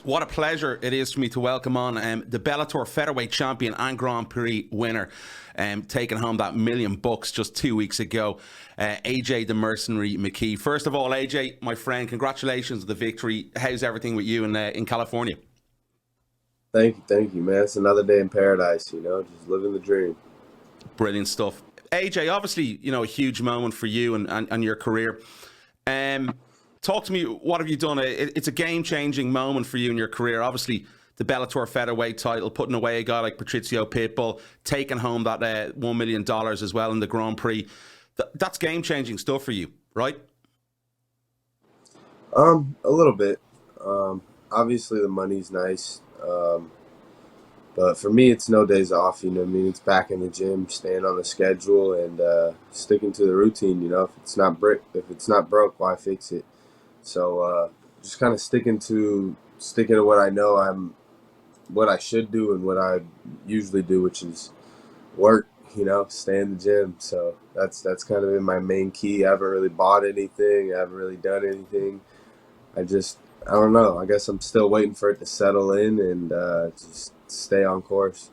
What a pleasure it is for me to welcome on the Bellator featherweight champion and Grand Prix winner, taking home that $1,000,000 just 2 weeks ago, A.J the Mercenary McKee. First of all, A.J, my friend, congratulations on the victory. How's everything with you in California? Thank you, man. It's another day in paradise, just living the dream. Brilliant stuff. A.J, obviously, a huge moment for you and your career. Talk to me, what have you done? It's a game-changing moment for you in your career. Obviously, the Bellator featherweight title, putting away a guy like Patricio Pitbull, taking home that $1 million as well in the Grand Prix. That's game-changing stuff for you, right? A little bit. Obviously, the money's nice. But for me, it's no days off, It's back in the gym, staying on the schedule, and sticking to the routine, If it's not broke, why fix it? So just kind of sticking to what I know what I should do and what I usually do, which is work, stay in the gym. So that's kind of been my main key. I haven't really bought anything. I haven't really done anything. I don't know. I guess I'm still waiting for it to settle in and just stay on course.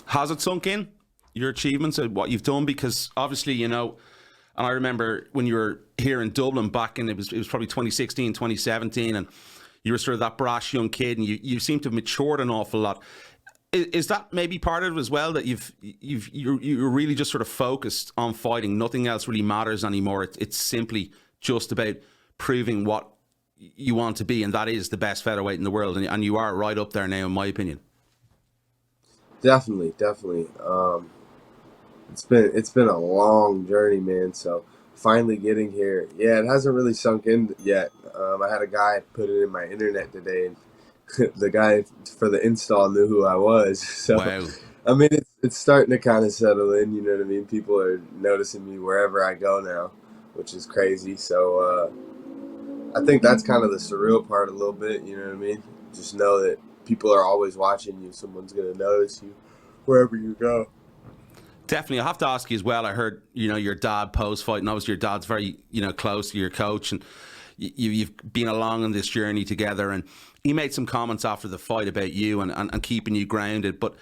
Has it sunk in, your achievements and what you've done? Because obviously, and I remember when you were here in Dublin back in, it was probably 2016, 2017, and you were sort of that brash young kid, and you seem to have matured an awful lot. Is that maybe part of it as well, that you're really just sort of focused on fighting? Nothing else really matters anymore. It's simply just about proving what you want to be, and that is the best featherweight in the world, and you are right up there now, in my opinion. Definitely. It's been a long journey, man. So finally getting here, yeah, it hasn't really sunk in yet. I had a guy put it in my internet today, and the guy for the install knew who I was. So Wow. I mean, it's starting to kind of settle in. You know what I mean? People are noticing me wherever I go now, which is crazy. So I think that's kind of the surreal part a little bit. You know what I mean? Just know that people are always watching you. Someone's gonna notice you wherever you go. Definitely. I have to ask you as well. I heard, your dad post-fight, and obviously your dad's very, close to your coach, and you've been along on this journey together, and he made some comments after the fight about you and keeping you grounded. But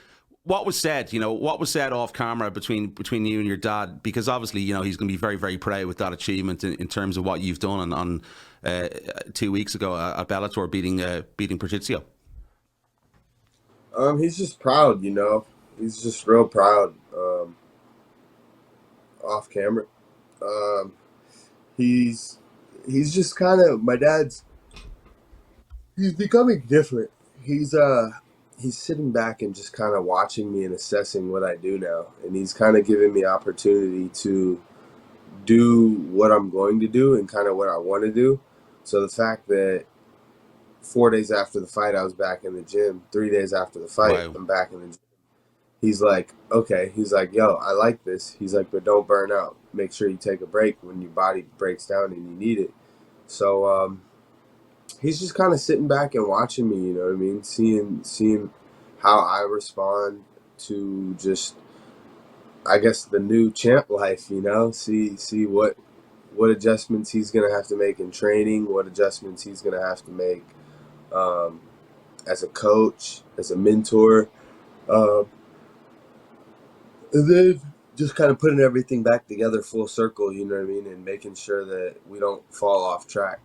what was said, what was said off camera between you and your dad? Because obviously, he's going to be very, very proud with that achievement in terms of what you've done on 2 weeks ago at Bellator, beating Patricio. He's just proud, He's just real proud. Off camera, um, he's just kind of my dad's. He's becoming different. He's he's sitting back and just kind of watching me and assessing what I do now, and he's kind of giving me opportunity to do what I'm going to do and kind of what I want to do. So the fact that 4 days after the fight I was back in the gym, 3 days after the fight Wow. I'm back in the gym. He's like, okay. He's like, yo, I like this. He's like, but don't burn out. Make sure you take a break when your body breaks down and you need it. So he's just kind of sitting back and watching me. You know what I mean? Seeing how I respond to just, I guess, the new champ life. See what adjustments he's gonna have to make in training. What adjustments he's gonna have to make as a coach, as a mentor. Um, And then just kind of putting everything back together full circle, you know what I mean? And making sure that we don't fall off track.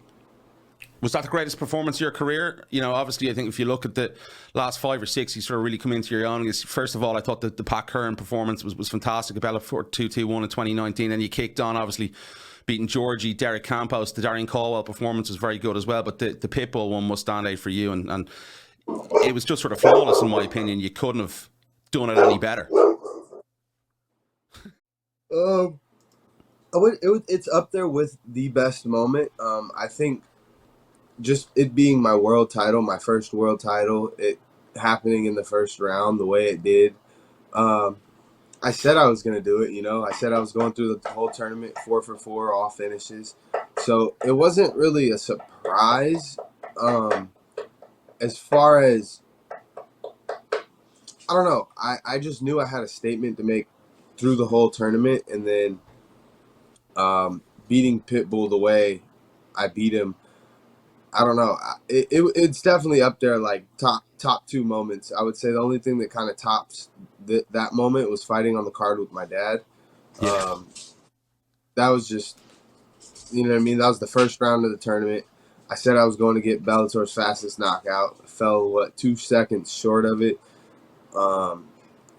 Was that the greatest performance of your career? Obviously, I think if you look at the last 5 or 6, you sort of really come into your own. First of all, I thought that the Pat Curran performance was fantastic. Bellator 2-2-1 in 2019, and you kicked on, obviously, beating Georgie, Derek Campos. The Darian Caldwell performance was very good as well, but the Pitbull one must stand out for you, and it was just sort of flawless, in my opinion. You couldn't have done it any better. Um, it's up there with the best moment. I think just it being my world title, my first world title, it happening in the first round the way it did. Um, I said I was going to do it, I said I was going through the whole tournament 4 for 4, all finishes. So it wasn't really a surprise. As far as, I don't know, I just knew I had a statement to make through the whole tournament, and then beating Pitbull the way I beat him, I don't know. It's definitely up there, like top two moments. I would say the only thing that kind of tops that moment was fighting on the card with my dad. Yeah. That was just, you know what I mean? That was the first round of the tournament. I said I was going to get Bellator's fastest knockout. I fell 2 seconds short of it.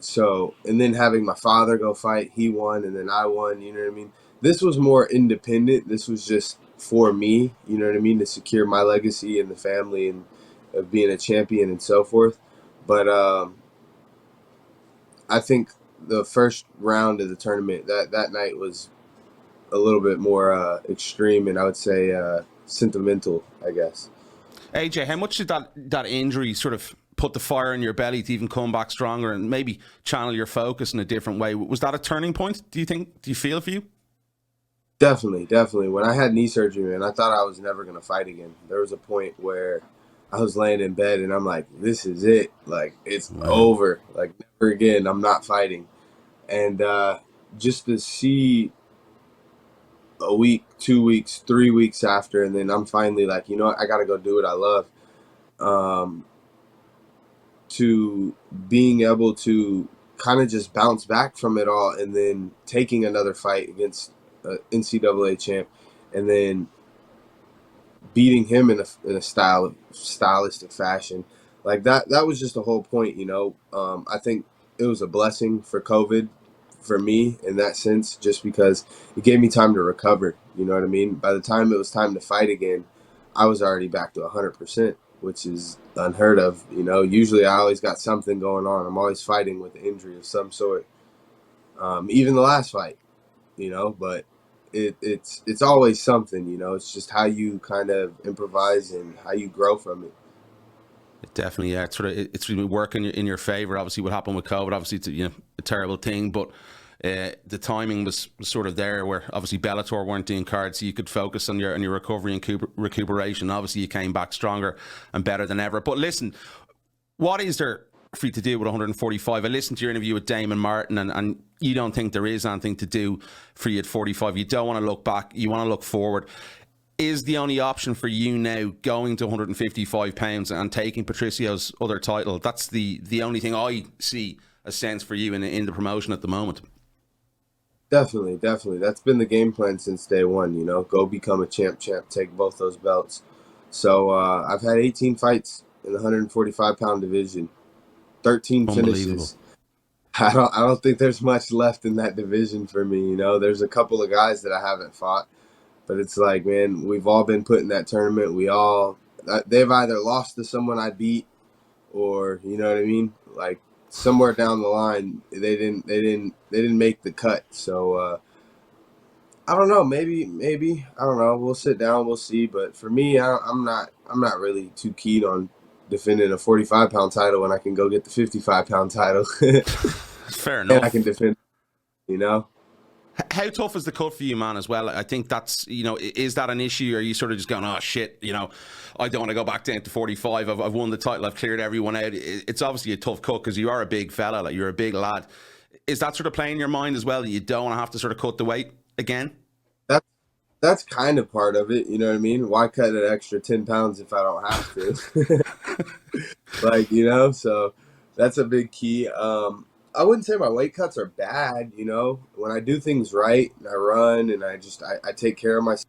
So, and then having my father go fight, he won, and then I won. You know what I mean? This was more independent. This was just for me. You know what I mean? To secure my legacy and the family and of being a champion and so forth. But I think the first round of the tournament that night was a little bit more extreme, and I would say sentimental, I guess. AJ, how much did that injury sort of put the fire in your belly to even come back stronger and maybe channel your focus in a different way? Was that a turning point, do you think? Do you feel for you? Definitely. When I had knee surgery, man, I thought I was never going to fight again. There was a point where I was laying in bed and I'm like, this is it. Like, it's over. Like, never again. I'm not fighting. And just to see a week, 2 weeks, 3 weeks after, and then I'm finally like, you know what? I got to go do what I love. To being able to kind of just bounce back from it all and then taking another fight against NCAA champ and then beating him in a stylistic fashion. Like that was just the whole point, you know. I think it was a blessing for COVID for me in that sense, just because it gave me time to recover. You know what I mean? By the time it was time to fight again, I was already back to 100%, which is unheard of. You know, usually I always got something going on. I'm always fighting with an injury of some sort. Even the last fight, you know, but it's always something, you know. It's just how you kind of improvise and how you grow from it. Definitely, yeah. It's really working in your favor. Obviously, what happened with COVID, obviously, it's a terrible thing, but the timing was sort of there, where obviously Bellator weren't doing cards, so you could focus on your recovery and recuperation. Obviously, you came back stronger and better than ever. But listen, what is there for you to do with 145? I listened to your interview with Damon Martin, and you don't think there is anything to do for you at 45. You don't want to look back. You want to look forward. Is the only option for you now going to 155 pounds and taking Patricio's other title? That's the only thing I see a sense for you in the promotion at the moment. Definitely. That's been the game plan since day one, you know. Go become a champ, take both those belts. So I've had 18 fights in the 145-pound division, 13 finishes. I don't think there's much left in that division for me, you know. There's a couple of guys that I haven't fought. But it's like, man, we've all been put in that tournament. They've either lost to someone I beat, or you know what I mean. Like somewhere down the line, they didn't make the cut. So I don't know. Maybe I don't know. We'll sit down. We'll see. But for me, I'm not really too keen on defending a 45-pound title when I can go get the 55-pound title. Fair enough. And I can defend, you know. How tough is the cut for you, man, as well? I think that's, is that an issue? Or are you sort of just going, oh, shit, I don't want to go back down to 45. I've won the title. I've cleared everyone out. It's obviously a tough cut because you are a big fella. Like, you're a big lad. Is that sort of playing in your mind as well, that you don't want to have to sort of cut the weight again? That's kind of part of it. You know what I mean? Why cut an extra 10 pounds if I don't have to? Like, you know, so that's a big key. I wouldn't say my weight cuts are bad, you know. When I do things right and I run and I take care of myself.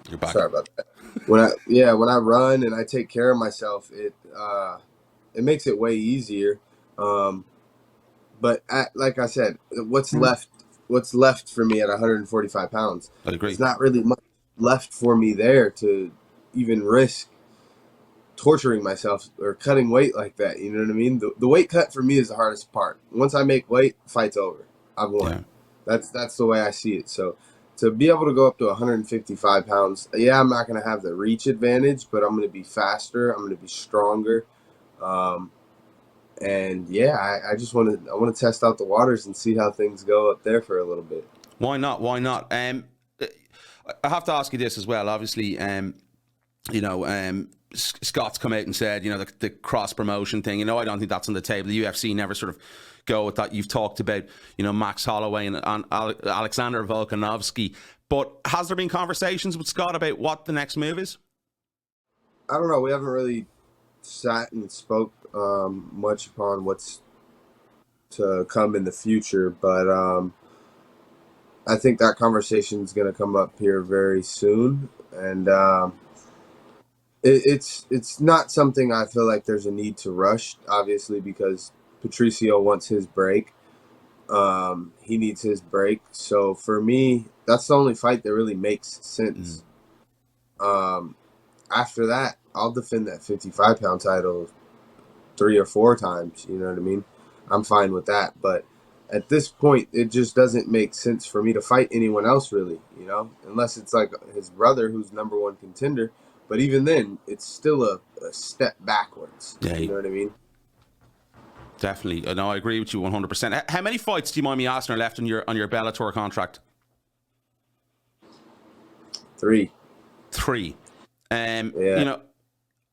You're back. Sorry about that. When I run and I take care of myself, it makes it way easier. But like I said, what's left for me at 145 pounds? I agree. There's not really much left for me there to even risk torturing myself or cutting weight like that. You know what I mean? The weight cut for me is the hardest part. Once I make weight, fight's over. I've won. Yeah. That's the way I see it. So to be able to go up to 155 pounds, yeah, I'm not going to have the reach advantage, but I'm going to be faster. I'm going to be stronger. And yeah, I just want to test out the waters and see how things go up there for a little bit. Why not? I have to ask you this as well. Obviously, Scott's come out and said, the cross promotion thing. I don't think that's on the table. The UFC never sort of go with that. You've talked about, Max Holloway and Alexander Volkanovski But has there been conversations with Scott about what the next move is? I don't know. We haven't really sat and spoke much upon what's to come in the future, but I think that conversation is going to come up here very soon, and it's not something I feel like there's a need to rush, obviously, because Patricio wants his break. He needs his break. So for me, that's the only fight that really makes sense. After that, I'll defend that 55-pound title 3 or 4 times. You know what I mean? I'm fine with that. But at this point, it just doesn't make sense for me to fight anyone else, really, you know, unless it's like his brother who's #1 contender. But even then, it's still a step backwards. Yeah, you know what I mean? Definitely. No, I agree with you 100%. How many fights, do you mind me asking, are left on your Bellator contract? 3. 3. Yeah. You know,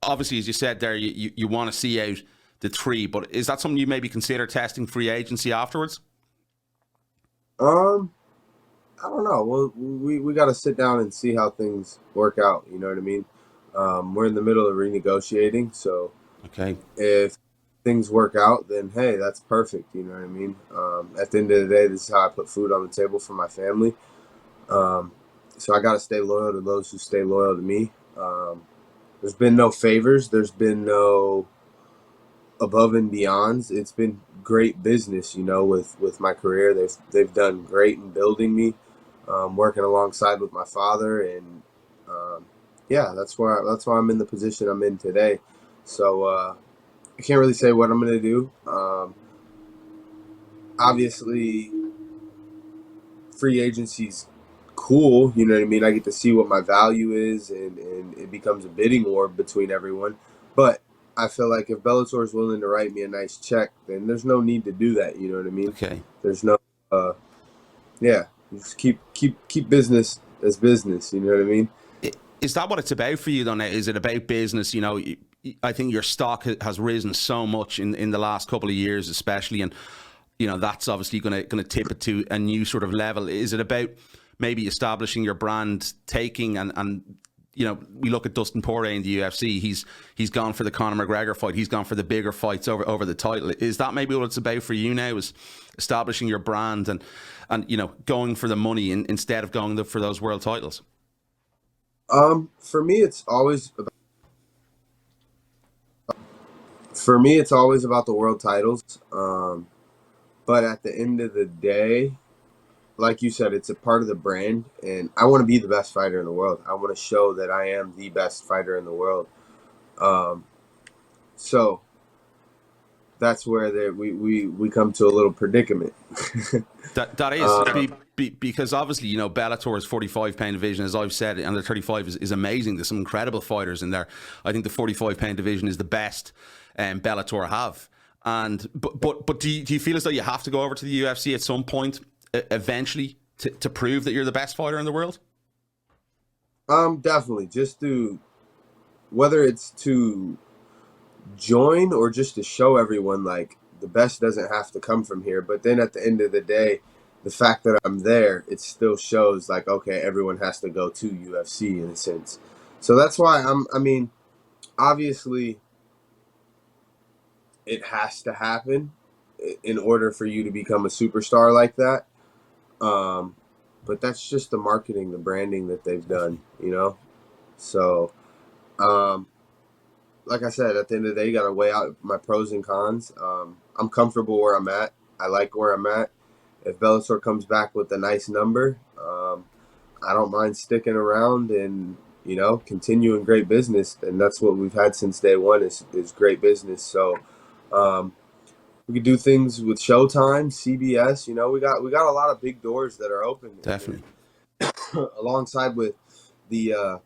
obviously, as you said there, you want to see out the 3, but is that something you maybe consider testing free agency afterwards? I don't know. Well, we got to sit down and see how things work out. You know what I mean? We're in the middle of renegotiating, so okay, if things work out, then hey, that's perfect. You know what I mean? At the end of the day, this is how I put food on the table for my family. So I got to stay loyal to those who stay loyal to me. There's been no favors. There's been no above and beyonds. It's been great business, you know, with my career. They've done great in building me, working alongside with my father, and yeah, that's why I'm in the position I'm in today. So I can't really say what I'm going to do. Obviously, free agency's cool, you know what I mean? I get to see what my value is, and it becomes a bidding war between everyone. But I feel like if Bellator is willing to write me a nice check, then there's no need to do that, you know what I mean? Okay. There's no, yeah, just keep business as business, you know what I mean? Is that what it's about for you, though? Now? Is it about business? You know, I think your stock has risen so much in the last couple of years, especially, and you know that's obviously going to tip it to a new sort of level. Is it about maybe establishing your brand, taking and you know, we look at Dustin Poirier in the UFC. He's gone for the Conor McGregor fight. He's gone for the bigger fights over the title. Is that maybe what it's about for you now? Is establishing your brand and you know, going for the money instead of going for those world titles? For me, it's always about the world titles. But at the end of the day, like you said, it's a part of the brand, and I want to be the best fighter in the world. I want to show that I am the best fighter in the world. So that's where we come to a little predicament. that is because obviously, you know, Bellator's 45-pound division, as I've said, under 35 is amazing. There's some incredible fighters in there. I think the 45-pound division is the best Bellator have. And but do you feel as though you have to go over to the UFC at some point eventually to prove that you're the best fighter in the world? Definitely. Just to, whether it's to join or just to show everyone like the best doesn't have to come from here. But then at the end of the day, the fact that I'm there, it still shows like, okay, everyone has to go to UFC in a sense. So that's why I mean, obviously it has to happen in order for you to become a superstar like that. But that's just the marketing, the branding that they've done, you know? So, like I said, at the end of the day, you got to weigh out my pros and cons. I'm comfortable where I'm at. I like where I'm at. If Bellator comes back with a nice number, I don't mind sticking around and, you know, continuing great business. And that's what we've had since day one is great business. So, we could do things with Showtime, CBS. You know, we got a lot of big doors that are open. Definitely. Alongside with the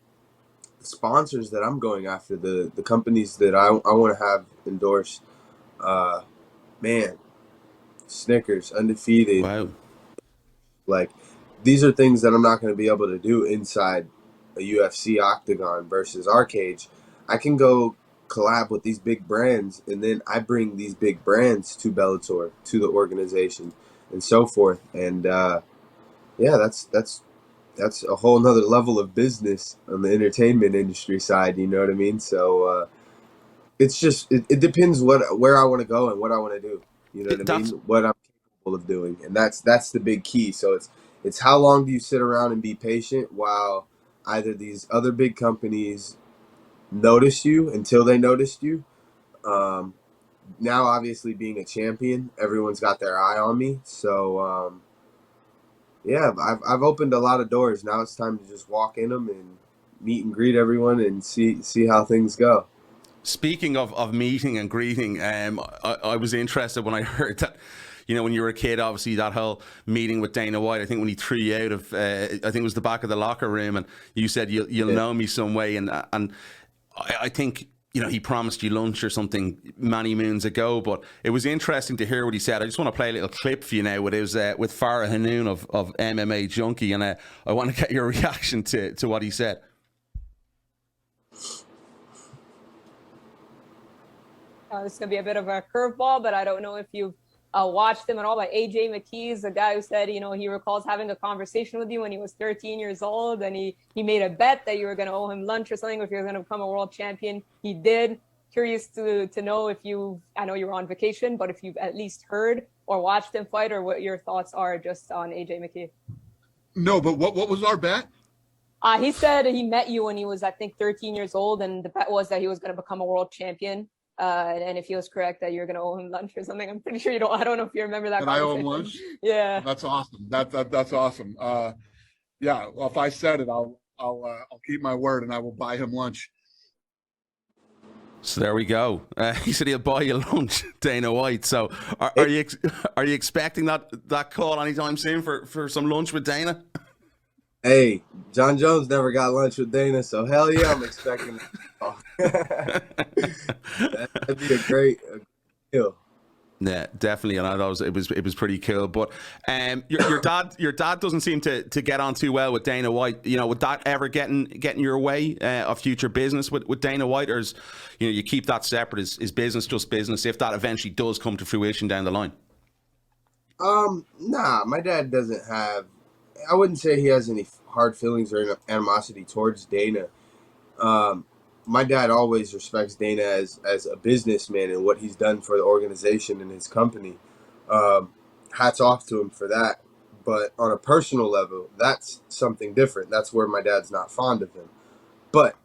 sponsors that I'm going after, the companies that I want to have endorsed. Man, Snickers, Undefeated. Wow. Like, these are things that I'm not going to be able to do inside a UFC octagon versus our cage. I can go collab with these big brands, and then I bring these big brands to Bellator, to the organization, and so forth. And yeah, that's that's a whole nother level of business on the entertainment industry side. You know what I mean? So it's just it depends where I want to go and what I want to do. You know what I mean? That's What I'm capable of doing, and that's the big key. So it's how long do you sit around and be patient while either these other big companies notice you until they noticed you. Um, Now, obviously, being a champion, everyone's got their eye on me. So yeah, I've opened a lot of doors. Now it's time to just walk in them and meet and greet everyone and see how things go. Speaking of meeting and greeting. I was interested when I heard that. You know, when you were a kid, obviously that whole meeting with Dana White. I think when he threw you out of, I think it was the back of the locker room, and you said you'll Yeah. know me some way, and I think, you know, he promised you lunch or something many moons ago. But it was interesting to hear what he said. I just want to play a little clip for you now. It was with Farah Hanoun of MMA Junkie, and I want to get your reaction to what he said. This is going to be a bit of a curveball, but I don't know if you've watched him at all. But A.J McKee is the guy who said, you know, he recalls having a conversation with you when he was 13 years old, and he made a bet that you were going to owe him lunch or something if you were going to become a world champion. He did. Curious to know if I know you were on vacation, but if you've at least heard or watched him fight, or what your thoughts are just on A.J McKee. No, but what was our bet? He said he met you when he was, I think, 13 years old, and the bet was that he was going to become a world champion. And if he was correct that you're going to owe him lunch or something. I'm pretty sure you don't. I don't know if you remember that. And I owe him lunch. Yeah, that's awesome. That's awesome. Yeah, well, if I said it, I'll keep my word and I will buy him lunch. So there we go. He said he'll buy you lunch, Dana White. So are you expecting that call anytime soon for some lunch with Dana? Hey, John Jones never got lunch with Dana, so hell yeah, I'm expecting that'd be a great deal. Yeah, definitely, and I thought it was pretty cool. But your dad doesn't seem to get on too well with Dana White. You know, would that ever getting your way of future business with Dana White, or is, you know, you keep that separate? Is business just business if that eventually does come to fruition down the line? Nah, my dad doesn't have. I wouldn't say he has any hard feelings or animosity towards Dana. My dad always respects Dana as a businessman and what he's done for the organization and his company. Hats off to him for that. But on a personal level, that's something different. That's where my dad's not fond of him. But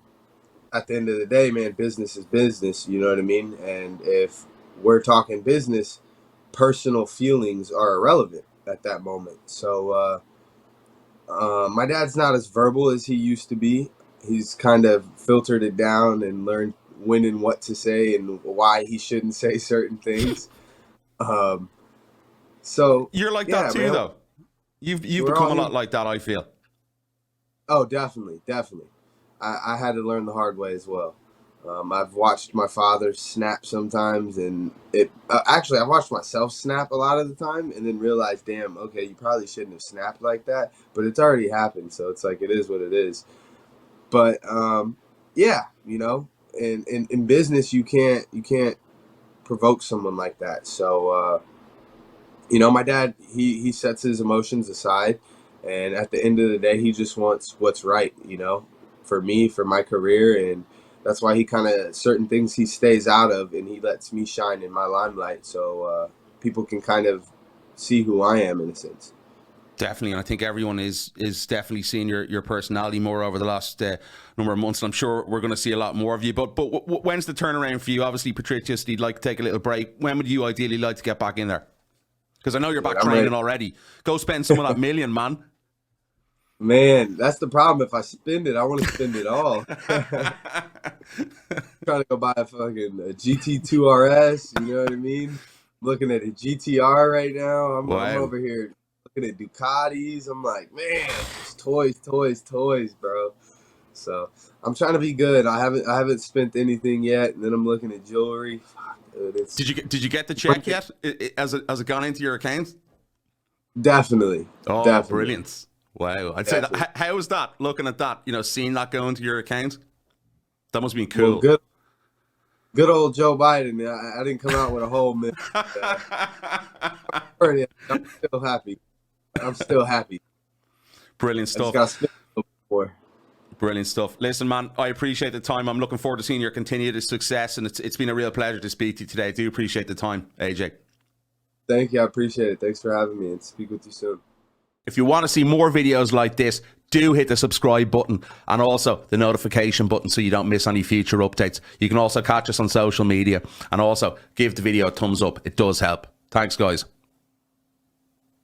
at the end of the day, man, business is business. You know what I mean? And if we're talking business, personal feelings are irrelevant at that moment. So my dad's not as verbal as he used to be. He's kind of filtered it down and learned when and what to say and why he shouldn't say certain things. So You're like that too, man. though. You've become a lot like that, I feel. Oh, definitely. I had to learn the hard way as well. I've watched my father snap sometimes, and actually, I've watched myself snap a lot of the time, and then realized, damn, okay, you probably shouldn't have snapped like that, but it's already happened, so it's like it is what it is. But yeah, you know, in business, you can't provoke someone like that. So you know, my dad, he sets his emotions aside, and at the end of the day, he just wants what's right, you know, for me, for my career, and that's why he kind of certain things he stays out of, and he lets me shine in my limelight, so people can kind of see who I am in a sense. Definitely, and I think everyone is definitely seeing your personality more over the last number of months, and I'm sure we're going to see a lot more of you. But when's the turnaround for you? Obviously, Patricio, you'd like to take a little break. When would you ideally like to get back in there? Because I know you're back training already. Go spend some of that million, man. Man, that's the problem. If I spend it, I want to spend it all. Trying to go buy a GT2 RS, you know what I mean? Looking at a GTR right now. I'm over here looking at Ducatis. I'm like, man, it's toys, bro. So I'm trying to be good. I haven't spent anything yet, and then I'm looking at jewelry. Dude, did you get the check yet? Has it gone into your account? Definitely. Oh, definitely. Brilliant. Wow. I'd say that. How was that, looking at that, you know, seeing that go into your account? That must have been cool. Well, good old Joe Biden. I didn't come out with a whole million. I'm still happy. Brilliant I stuff. just got spit before. Brilliant stuff. Listen, man, I appreciate the time. I'm looking forward to seeing your continued success, and it's been a real pleasure to speak to you today. I do appreciate the time, AJ. Thank you. I appreciate it. Thanks for having me, and speak with you soon. If you want to see more videos like this, do hit the subscribe button and also the notification button so you don't miss any future updates. You can also catch us on social media and also give the video a thumbs up. It does help. Thanks, guys.